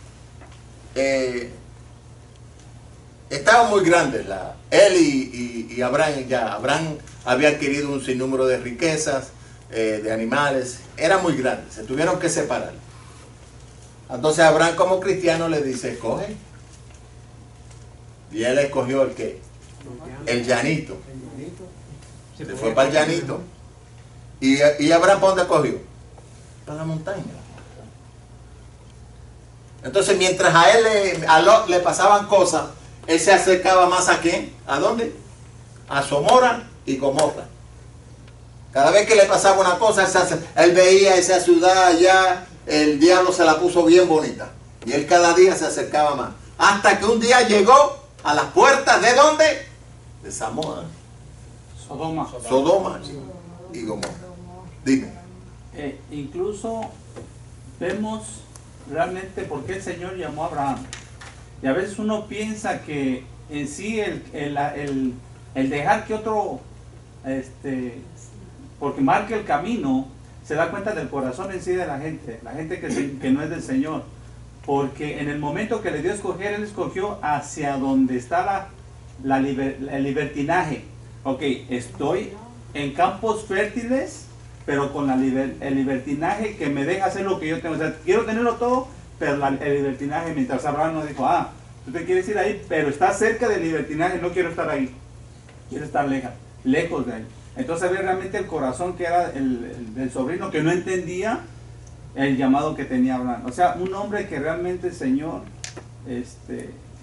estaban muy grandes él y Abraham. Ya Abraham había adquirido un sinnúmero de riquezas, de animales. Era muy grande, se tuvieron que separar. Entonces Abraham, como cristiano, le dice, escoge. Y él escogió el qué? El llanito. Se fue para el llanito. Y Abraham, ¿para dónde escogió? Para la montaña. Entonces, mientras a Lot le pasaban cosas, él se acercaba más a quién? ¿A dónde? A Sodoma y Gomorra. Cada vez que le pasaba una cosa, él veía esa ciudad allá, el diablo se la puso bien bonita. Y él cada día se acercaba más. Hasta que un día llegó a las puertas ¿de dónde? De Sodoma. Sodoma y Gomorra. Dime. Incluso vemos realmente por qué el Señor llamó a Abraham. Y a veces uno piensa que en sí el dejar que otro porque marque el camino, se da cuenta del corazón en sí de la gente que no es del Señor. Porque en el momento que le dio a escoger, él escogió hacia donde está el libertinaje. Ok, estoy en campos fértiles, pero con el libertinaje que me deja hacer lo que yo tengo. O sea, quiero tenerlo todo, pero el libertinaje, mientras Abraham no dijo, tú te quieres ir ahí, pero estás cerca del libertinaje, no quiero estar ahí. Quiero estar lejos de ahí. Entonces había realmente el corazón que era del sobrino que no entendía el llamado que tenía Abraham. O sea, un hombre que realmente el Señor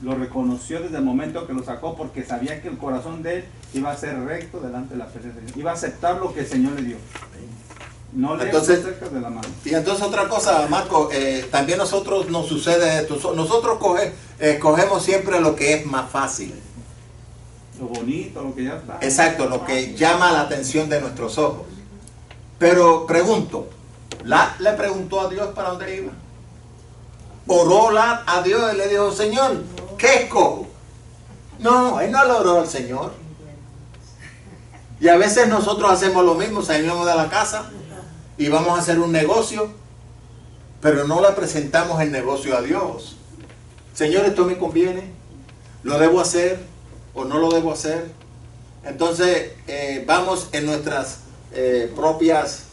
lo reconoció desde el momento que lo sacó, porque sabía que el corazón de él iba a ser recto delante de la presencia de Dios. Iba a aceptar lo que el Señor le dio. No le Entonces, cerca de la mano. Y entonces otra cosa, Marco, también nosotros nos sucede esto. Nosotros cogemos siempre lo que es más fácil. Lo bonito, lo que ya está. Exacto, lo que llama la atención de nuestros ojos. Pero pregunto, ¿le preguntó a Dios para dónde iba? Oró a Dios y le dijo, Señor, ¿qué escojo? No, él no le oró al Señor. Y a veces nosotros hacemos lo mismo, salimos de la casa y vamos a hacer un negocio, pero no le presentamos el negocio a Dios. Señor, ¿esto me conviene? ¿Lo debo hacer o no lo debo hacer? Entonces vamos en nuestras propias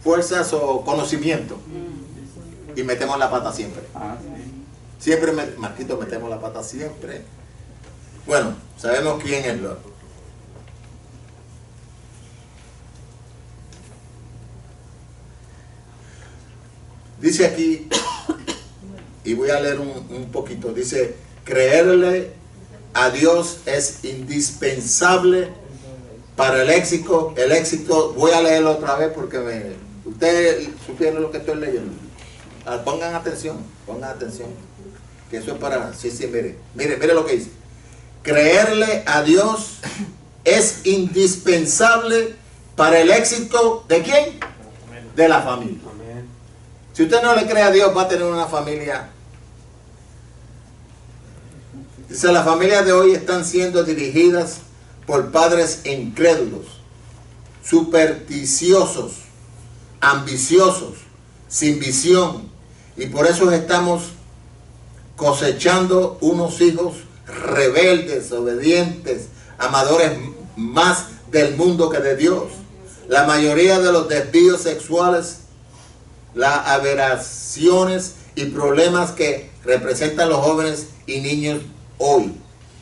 fuerzas o conocimiento y metemos la pata siempre. Siempre, Marquito, metemos la pata siempre. Bueno, sabemos quién es Lot. Dice aquí, y voy a leer un poquito, dice, creerle a Dios es indispensable para el éxito. Voy a leerlo otra vez porque ustedes supieron lo que estoy leyendo. Pongan atención, que eso es para, sí, mire lo que dice. Creerle a Dios es indispensable para el éxito ¿de quién? De la familia. Si usted no le cree a Dios, va a tener una familia. Dice, las familias de hoy están siendo dirigidas por padres incrédulos, supersticiosos, ambiciosos, sin visión, y por eso estamos cosechando unos hijos rebeldes, obedientes, amadores más del mundo que de Dios. La mayoría de los desvíos sexuales, las aberraciones y problemas que representan los jóvenes y niños hoy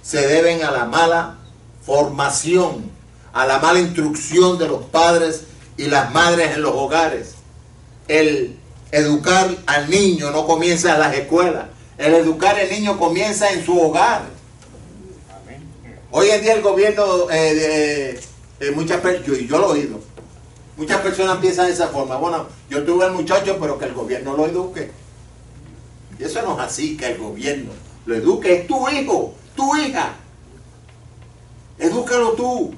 se deben a la mala formación, a la mala instrucción de los padres y las madres en los hogares. El educar al niño no comienza en las escuelas. El educar al niño comienza en su hogar. Hoy en día el gobierno, muchas personas, yo lo he oído, muchas personas piensan de esa forma. Bueno, yo tuve al muchacho, pero que el gobierno lo eduque. Y eso no es así, que el gobierno lo eduque. Es tu hijo, tu hija. Edúcalo tú.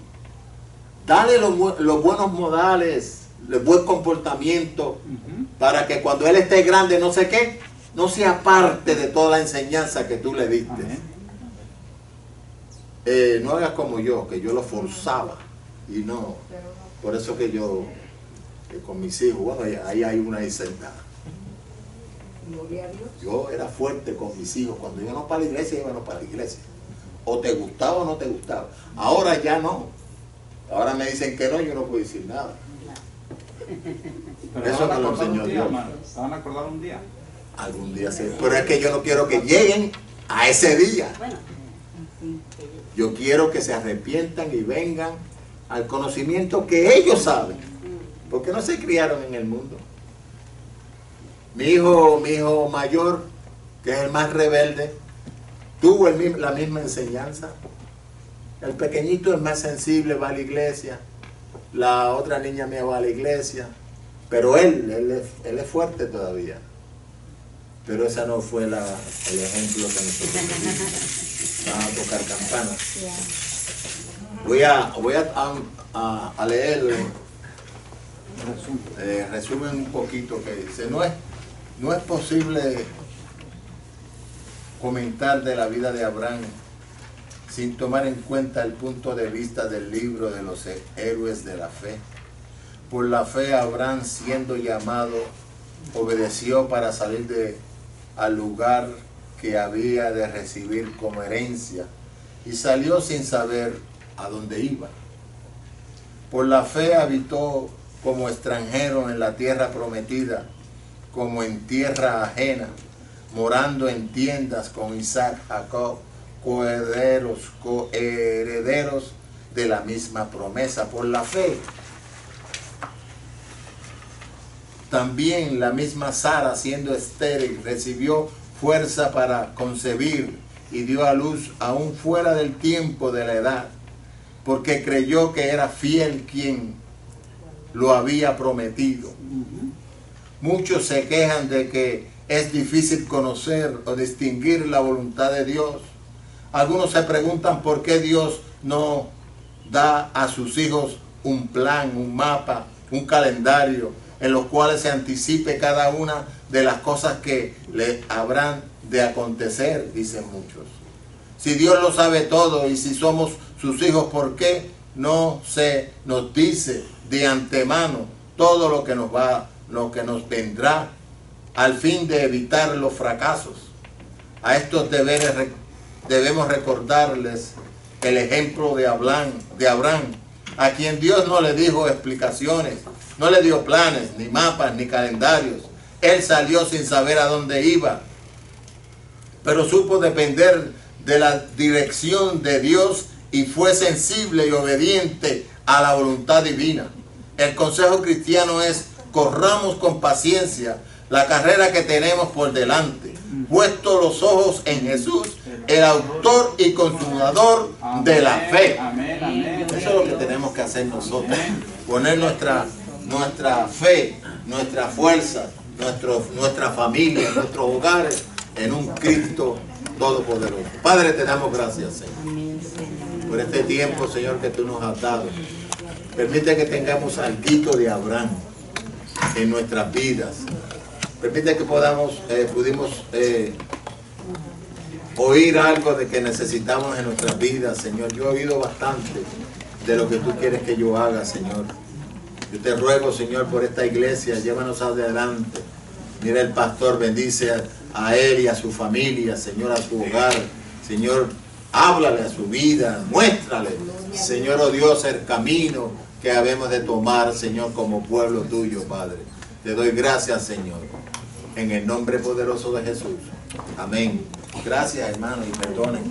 Dale los buenos modales, el buen comportamiento, para que cuando él esté grande, no sé qué, no sea parte de toda la enseñanza que tú le diste. No hagas como yo, que yo lo forzaba. Y no, por eso que yo, con mis hijos, bueno, ahí hay una ahí sentada. Yo era fuerte con mis hijos. Cuando íbamos para la iglesia, íbamos para la iglesia. O te gustaba o no te gustaba. Ahora ya no. Ahora me dicen que no, yo no puedo decir nada. Pero eso me lo enseñó Dios. ¿Se van a acordar un día? Algún día sí. Pero es que yo no quiero que lleguen a ese día. Yo quiero que se arrepientan y vengan al conocimiento que ellos saben. Porque no se criaron en el mundo. Mi hijo mayor, que es el más rebelde, tuvo la misma enseñanza. El pequeñito es más sensible, va a la iglesia. la otra niña mía va a la iglesia, pero él es fuerte todavía. Pero esa no fue el ejemplo que nosotros tuvimos. Vamos a tocar campanas. Voy a leer resumen un poquito que dice, no es posible comentar de la vida de Abraham sin tomar en cuenta el punto de vista del libro de los héroes de la fe. Por la fe Abraham, siendo llamado, obedeció para salir al lugar que había de recibir como herencia y salió sin saber a dónde iba. Por la fe habitó como extranjero en la tierra prometida, como en tierra ajena, morando en tiendas con Isaac, Jacob, coherederos de la misma promesa. Por la fe también la misma Sara, siendo estéril, recibió fuerza para concebir y dio a luz aún fuera del tiempo de la edad, porque creyó que era fiel quien lo había prometido. Muchos se quejan de que es difícil conocer o distinguir la voluntad de Dios. Algunos se preguntan por qué Dios no da a sus hijos un plan, un mapa, un calendario en los cuales se anticipe cada una de las cosas que le habrán de acontecer, dicen muchos. Si Dios lo sabe todo y si somos sus hijos, ¿por qué no se nos dice de antemano todo lo que nos vendrá al fin de evitar los fracasos? A estos deberes debemos recordarles el ejemplo de Abraham, a quien Dios no le dijo explicaciones, no le dio planes, ni mapas, ni calendarios. Él salió sin saber a dónde iba, pero supo depender de la dirección de Dios y fue sensible y obediente a la voluntad divina. El consejo cristiano es: corramos con paciencia la carrera que tenemos por delante, puesto los ojos en Jesús, el autor y consumador de la fe. Eso es lo que tenemos que hacer nosotros, poner nuestra fe, nuestra fuerza, nuestra familia, nuestros hogares en un Cristo todopoderoso. Padre, te damos gracias, Señor, por este tiempo, Señor, que tú nos has dado. Permite que tengamos alguito de Abraham en nuestras vidas. Permite que pudimos oír algo de que necesitamos en nuestras vidas, Señor. Yo he oído bastante de lo que tú quieres que yo haga, Señor. Yo te ruego, Señor, por esta iglesia, llévanos adelante. Mira el pastor, bendice a él y a su familia, Señor, a su hogar. Señor, háblale a su vida, muéstrale, Señor, oh Dios, el camino que habemos de tomar, Señor, como pueblo tuyo, Padre. Te doy gracias, Señor, en el nombre poderoso de Jesús. Amén. Gracias, hermano, y perdonen.